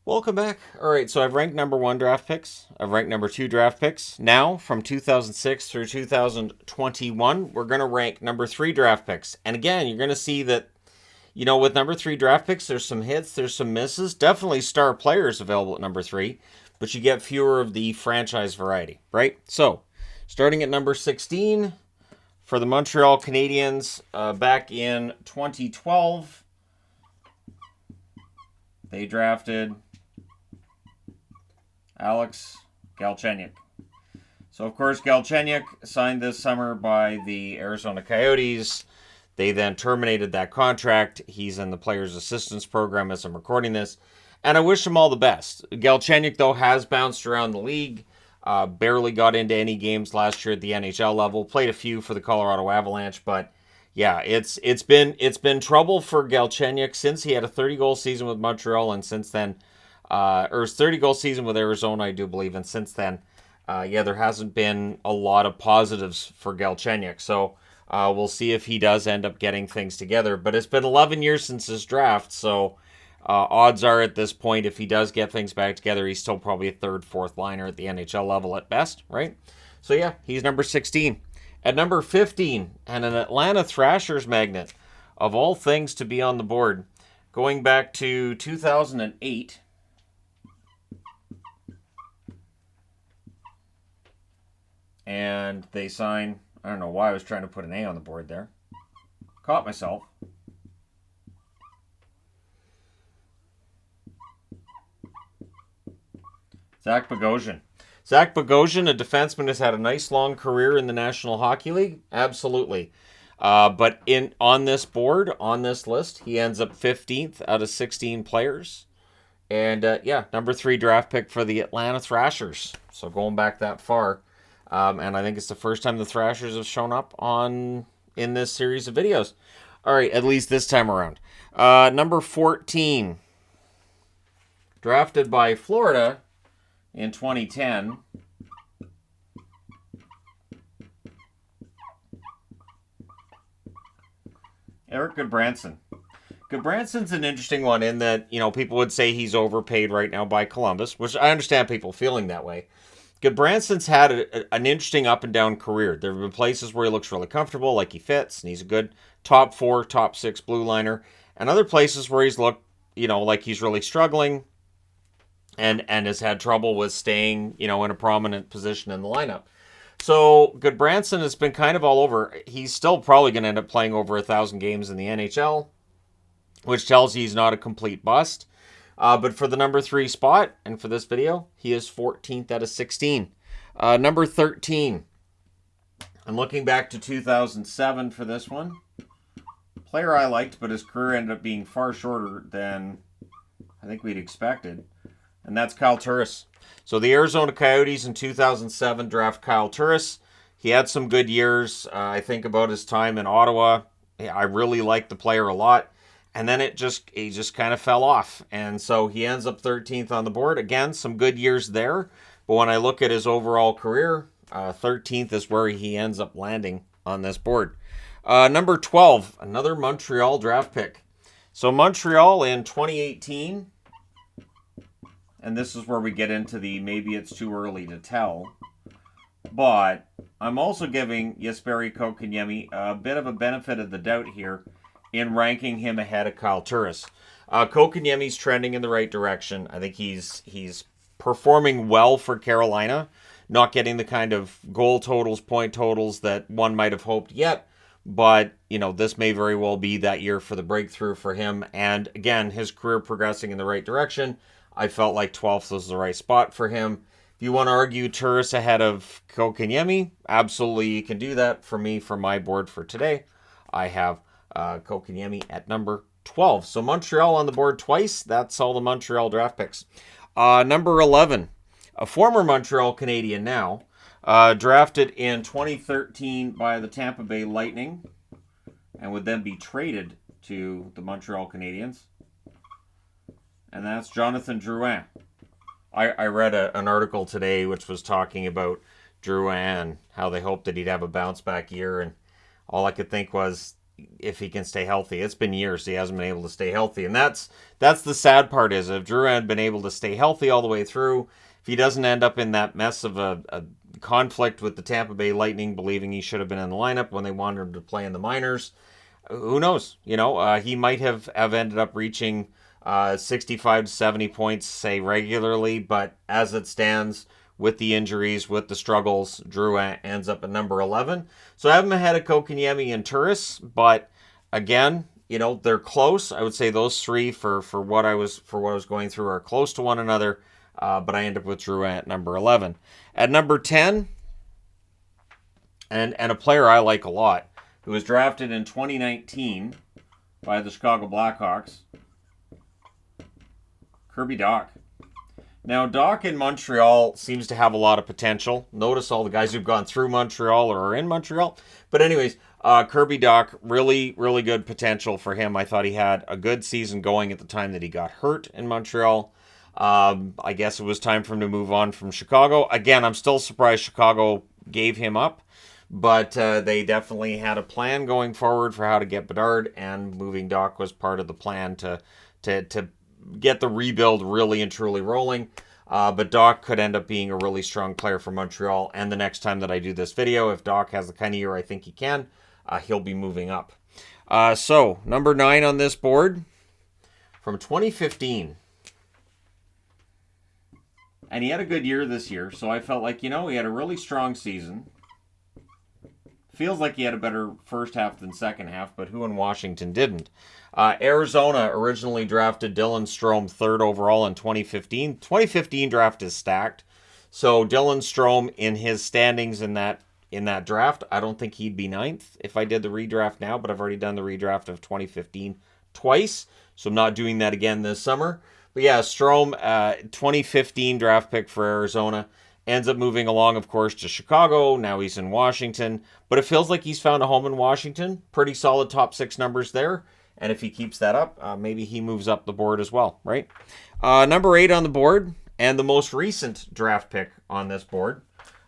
Welcome back. All right, so I've ranked number 1 draft picks. I've ranked number 2 draft picks. Now, from 2006 through 2021, we're going to rank number 3 draft picks. And again, you're going to see that, with number 3 draft picks, there's some hits, there's some misses. Definitely star players available at number 3, but you get fewer of the franchise variety, right? So, starting at number 16 for the Montreal Canadiens back in 2012, they drafted Alex Galchenyuk. So, of course, Galchenyuk signed this summer by the Arizona Coyotes. They then terminated that contract. He's in the Players' Assistance Program as I'm recording this. And I wish him all the best. Galchenyuk, though, has bounced around the league. Barely got into any games last year at the NHL level. Played a few for the Colorado Avalanche. But, yeah, it's been trouble for Galchenyuk since he had a 30-goal season with Montreal. And since then, or his 30-goal season with Arizona, I do believe. And since then, there hasn't been a lot of positives for Galchenyuk. So we'll see if he does end up getting things together. But it's been 11 years since his draft, so odds are at this point, if he does get things back together, he's still probably a third, fourth liner at the NHL level at best, right? So yeah, he's number 16. At number 15, and an Atlanta Thrashers magnet, of all things to be on the board, going back to 2008, and they sign, I don't know why I was trying to put an A on the board there. Caught myself. Zach Bogosian. Zach Bogosian, a defenseman, has had a nice long career in the National Hockey League. Absolutely. But on this board, on this list, he ends up 15th out of 16 players. And number 3 draft pick for the Atlanta Thrashers. So going back that far. And I think it's the first time the Thrashers have shown up in this series of videos. All right, at least this time around. Number 14, drafted by Florida in 2010. Eric Goodbranson. Goodbranson's an interesting one in that, people would say he's overpaid right now by Columbus, which I understand people feeling that way. Goodbranson's had an interesting up and down career. There have been places where he looks really comfortable, like he fits, and he's a good top 4, top 6 blue liner, and other places where he's looked, like he's really struggling and has had trouble with staying, in a prominent position in the lineup. So Goodbranson has been kind of all over. He's still probably going to end up playing over 1,000 games in the NHL, which tells you he's not a complete bust. But for the number 3 spot, and for this video, he is 14th out of 16. Number 13. I'm looking back to 2007 for this one. Player I liked, but his career ended up being far shorter than I think we'd expected. And that's Kyle Turris. So the Arizona Coyotes in 2007 draft Kyle Turris. He had some good years. I think about his time in Ottawa. I really liked the player a lot. And then he just kind of fell off. And so he ends up 13th on the board. Again, some good years there. But when I look at his overall career, 13th is where he ends up landing on this board. Number 12, another Montreal draft pick. So Montreal in 2018, and this is where we get into the maybe it's too early to tell. But I'm also giving Jesperi Kotkaniemi a bit of a benefit of the doubt here in ranking him ahead of Kyle Turris. Kotkaniemi's trending in the right direction. I think he's performing well for Carolina, not getting the kind of goal totals, point totals that one might have hoped yet, but, this may very well be that year for the breakthrough for him, and again, his career progressing in the right direction. I felt like 12th was the right spot for him. If you want to argue Turris ahead of Kotkaniemi, absolutely you can do that. For me, for my board for today, I have Kotkaniemi at number 12. So Montreal on the board twice. That's all the Montreal draft picks. Number 11, a former Montreal Canadian now, drafted in 2013 by the Tampa Bay Lightning and would then be traded to the Montreal Canadiens. And that's Jonathan Drouin. I read an article today which was talking about Drouin, how they hoped that he'd have a bounce back year, and all I could think was, if he can stay healthy. It's been years he hasn't been able to stay healthy, and that's the sad part. Is if Drouin had been able to stay healthy all the way through, if he doesn't end up in that mess of a conflict with the Tampa Bay Lightning, believing he should have been in the lineup when they wanted him to play in the minors, who knows? He might have ended up reaching 65 to 70 points, say, regularly, but as it stands, with the injuries, with the struggles, Drouin ends up at number 11. So I have him ahead of Kotkaniemi and Turris, but again, they're close. I would say those three for what I was going through are close to one another, but I end up with Drouin at number 11. At number 10, and a player I like a lot, who was drafted in 2019 by the Chicago Blackhawks, Kirby Dach. Now, Dach in Montreal seems to have a lot of potential. Notice all the guys who've gone through Montreal or are in Montreal. But anyways, Kirby Dach, really, really good potential for him. I thought he had a good season going at the time that he got hurt in Montreal. I guess it was time for him to move on from Chicago. Again, I'm still surprised Chicago gave him up. But they definitely had a plan going forward for how to get Bedard, and moving Dach was part of the plan to get the rebuild really and truly rolling. But Dach could end up being a really strong player for Montreal. And the next time that I do this video, if Dach has the kind of year I think he can, he'll be moving up. So, number 9 on this board, from 2015. And he had a good year this year, so I felt like, he had a really strong season. Feels like he had a better first half than second half, but who in Washington didn't? Arizona originally drafted Dylan Strome 3rd overall in 2015. 2015 draft is stacked. So Dylan Strome, in his standings in that draft, I don't think he'd be 9th if I did the redraft now, but I've already done the redraft of 2015 twice, so I'm not doing that again this summer. But yeah, Strome, 2015 draft pick for Arizona. Ends up moving along, of course, to Chicago. Now he's in Washington. But it feels like he's found a home in Washington. Pretty solid top 6 numbers there. And if he keeps that up, maybe he moves up the board as well, right? Number 8 on the board, and the most recent draft pick on this board,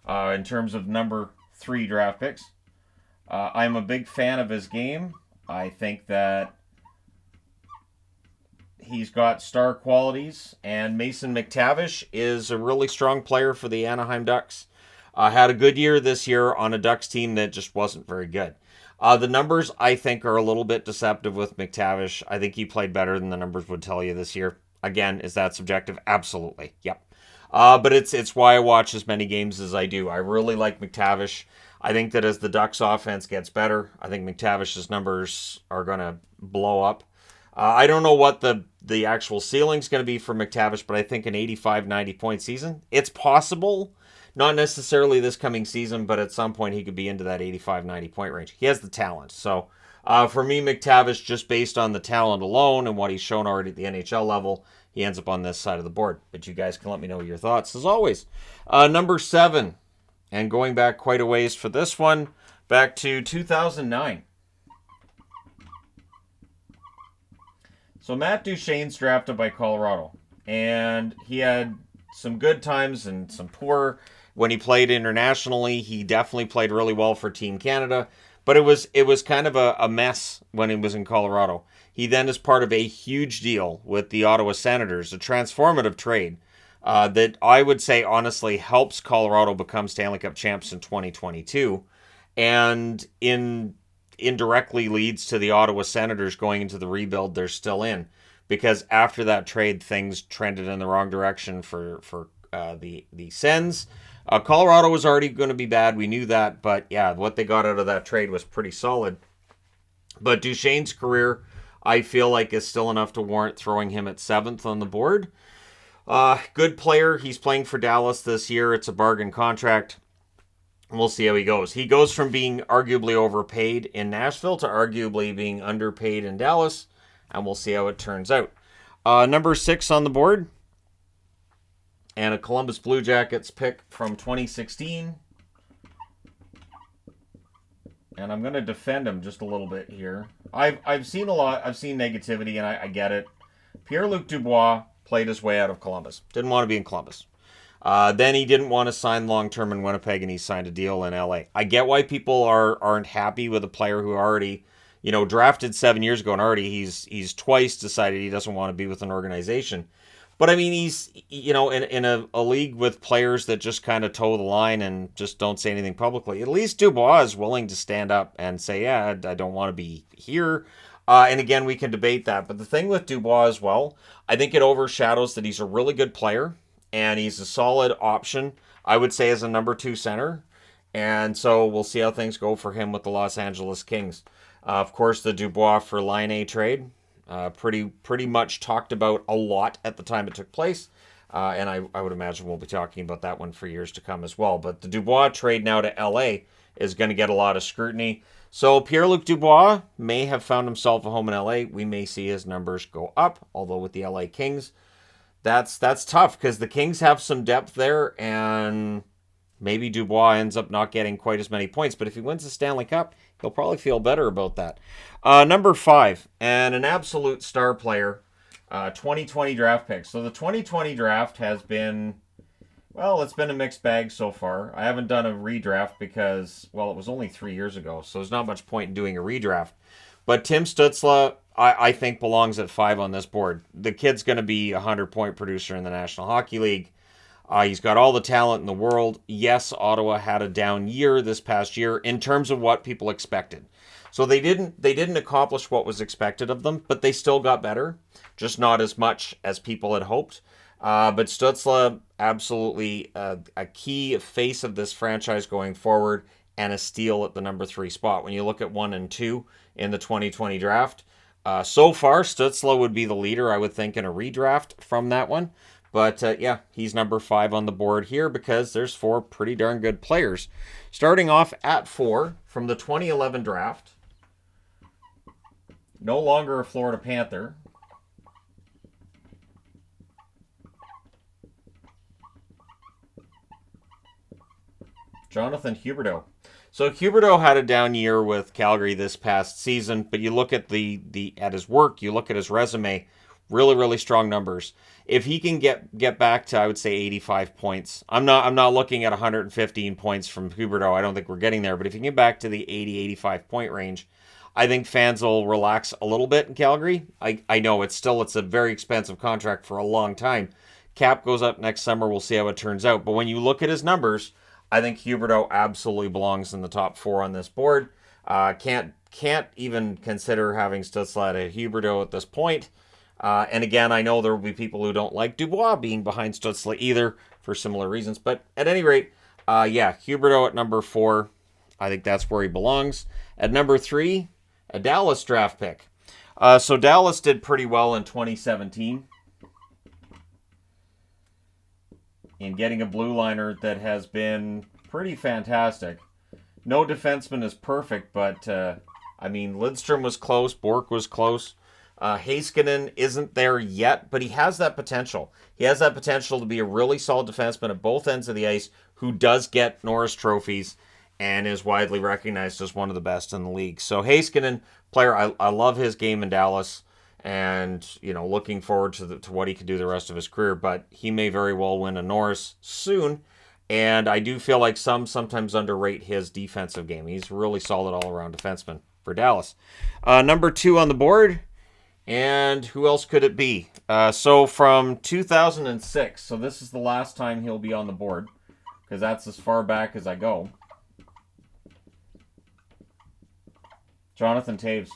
in terms of number 3 draft picks. I'm a big fan of his game. I think that he's got star qualities, and Mason McTavish is a really strong player for the Anaheim Ducks. Had a good year this year on a Ducks team that just wasn't very good. The numbers, I think, are a little bit deceptive with McTavish. I think he played better than the numbers would tell you this year. Again, is that subjective? Absolutely. Yep. But it's why I watch as many games as I do. I really like McTavish. I think that as the Ducks offense gets better, I think McTavish's numbers are going to blow up. I don't know what the actual ceiling's going to be for McTavish, but I think an 85, 90-point season, it's possible. Not necessarily this coming season, but at some point he could be into that 85, 90-point range. He has the talent. So for me, McTavish, just based on the talent alone and what he's shown already at the NHL level, he ends up on this side of the board. But you guys can let me know your thoughts, as always. Number 7, and going back quite a ways for this one, back to 2009. So Matt Duchene's drafted by Colorado, and he had some good times and some poor. When he played internationally, he definitely played really well for Team Canada, but it was kind of a mess when he was in Colorado. He then is part of a huge deal with the Ottawa Senators, a transformative trade that I would say honestly helps Colorado become Stanley Cup champs in 2022, and indirectly leads to the Ottawa Senators going into the rebuild they're still in, because after that trade, things trended in the wrong direction for the Sens. Colorado was already going to be bad. We knew that, but yeah, what they got out of that trade was pretty solid. But Duchene's career, I feel like, is still enough to warrant throwing him at 7th on the board. Good player. He's playing for Dallas this year. It's a bargain contract. We'll see how he goes. He goes from being arguably overpaid in Nashville to arguably being underpaid in Dallas, and we'll see how it turns out. Number 6 on the board, and a Columbus Blue Jackets pick from 2016. And I'm going to defend him just a little bit here. I've seen a lot. I've seen negativity, and I get it. Pierre-Luc Dubois played his way out of Columbus. Didn't want to be in Columbus. Then he didn't want to sign long-term in Winnipeg, and he signed a deal in LA. I get why people aren't happy with a player who already, drafted 7 years ago, and already he's twice decided he doesn't want to be with an organization. But I mean, he's in a league with players that just kind of toe the line and just don't say anything publicly. At least Dubois is willing to stand up and say, "Yeah, I don't want to be here." And again, we can debate that. But the thing with Dubois as well, I think it overshadows that he's a really good player and he's a solid option, I would say, as a number 2 center. And so we'll see how things go for him with the Los Angeles Kings. Of course, the Dubois for Laine trade, pretty much talked about a lot at the time it took place. And I would imagine we'll be talking about that one for years to come as well. But the Dubois trade now to LA is going to get a lot of scrutiny. So Pierre-Luc Dubois may have found himself a home in LA. We may see his numbers go up, although with the LA Kings, that's tough because the Kings have some depth there, and maybe Dubois ends up not getting quite as many points. But if he wins the Stanley Cup, he'll probably feel better about that. Number 5, and an absolute star player, 2020 draft pick. So the 2020 draft has been, well, it's been a mixed bag so far. I haven't done a redraft because, well, it was only 3 years ago, so there's not much point in doing a redraft. But Tim Stützle, I think, belongs at 5 on this board. The kid's going to be a 100-point producer in the National Hockey League. He's got all the talent in the world. Yes, Ottawa had a down year this past year in terms of what people expected. So they didn't accomplish what was expected of them, but they still got better, just not as much as people had hoped. But Stützle, absolutely a key face of this franchise going forward, and a steal at the number 3 spot. When you look at 1 and 2 in the 2020 draft, so far Stützle would be the leader, I would think, in a redraft from that one. But yeah, he's number 5 on the board here because there's 4 pretty darn good players. Starting off at 4 from the 2011 draft, no longer a Florida Panther, Jonathan Huberdeau. So Huberdeau had a down year with Calgary this past season, but you look at at his work, you look at his resume, really, really strong numbers. If he can get back to, I would say, 85 points. I'm not looking at 115 points from Huberdeau. I don't think we're getting there. But if he can get back to the 80-85 point range, I think fans will relax a little bit in Calgary. I know it's a very expensive contract for a long time. Cap goes up next summer. We'll see how it turns out. But when you look at his numbers, I think Huberdeau absolutely belongs in the top 4 on this board. Can't even consider having Stützle at Huberdeau at this point. And again, I know there will be people who don't like Dubois being behind Stützle either for similar reasons. But at any rate, yeah, Huberdeau at number 4. I think that's where he belongs. At number 3, a Dallas draft pick. So Dallas did pretty well in 2017 in getting a blue liner that has been pretty fantastic. No defenseman is perfect, but Lidstrom was close, Bork was close. Heiskanen isn't there yet, but he has that potential. He has that potential to be a really solid defenseman at both ends of the ice who does get Norris trophies and is widely recognized as one of the best in the league. So Heiskanen, player, I love his game in Dallas, and looking forward to what he can do the rest of his career. But he may very well win a Norris soon, and I do feel like sometimes underrate his defensive game. He's a really solid all-around defenseman for Dallas. Number 2 on the board, and who else could it be? So from 2006, so this is the last time he'll be on the board, because that's as far back as I go. Jonathan Toews.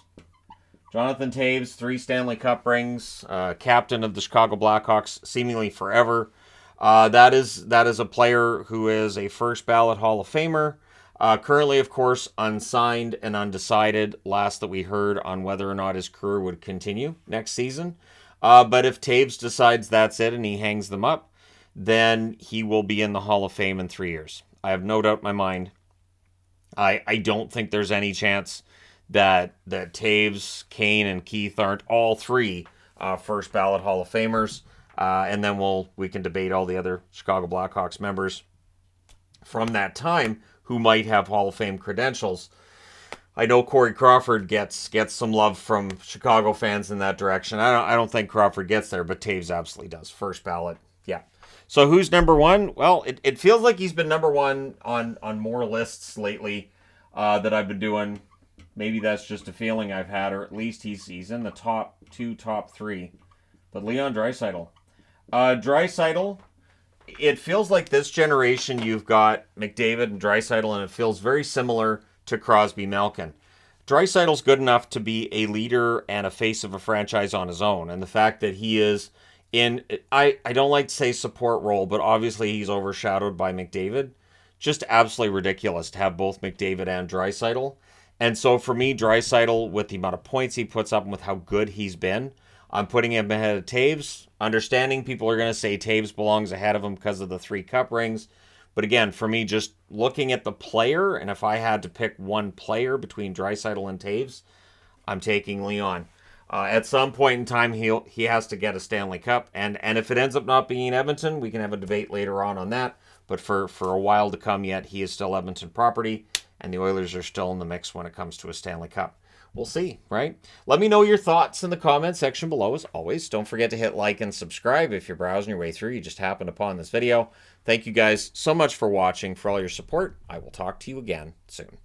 Jonathan Toews, 3 Stanley Cup rings, captain of the Chicago Blackhawks seemingly forever. That is a player who is a first ballot Hall of Famer. Currently, of course, unsigned and undecided, last that we heard on whether or not his career would continue next season. But if Toews decides that's it and he hangs them up, then he will be in the Hall of Fame in 3 years. I have no doubt in my mind. I don't think there's any chance that Toews, Kane, and Keith aren't all 3 first ballot Hall of Famers. And then we can debate all the other Chicago Blackhawks members from that time who might have Hall of Fame credentials. I know Corey Crawford gets some love from Chicago fans in that direction. I don't think Crawford gets there, but Toews absolutely does. First ballot, yeah. So who's number 1? Well, it feels like he's been number 1 on more lists lately that I've been doing. Maybe that's just a feeling I've had, or at least he's in the top 2, top 3. But Leon Draisaitl. Draisaitl, it feels like this generation you've got McDavid and Draisaitl, and it feels very similar to Crosby Malkin. Draisaitl's good enough to be a leader and a face of a franchise on his own, and the fact that he is in, I don't like to say support role, but obviously he's overshadowed by McDavid. Just absolutely ridiculous to have both McDavid and Draisaitl. And so for me, Draisaitl, with the amount of points he puts up and with how good he's been, I'm putting him ahead of Taves. Understanding people are going to say Taves belongs ahead of him because of the 3 cup rings. But again, for me, just looking at the player, and if I had to pick one player between Draisaitl and Taves, I'm taking Leon. At some point in time, he has to get a Stanley Cup, and if it ends up not being Edmonton, we can have a debate later on that. But for a while to come yet, he is still Edmonton property, and the Oilers are still in the mix when it comes to a Stanley Cup. We'll see, right? Let me know your thoughts in the comment section below, as always. Don't forget to hit like and subscribe if you're browsing your way through. You just happened upon this video. Thank you guys so much for watching, for all your support. I will talk to you again soon.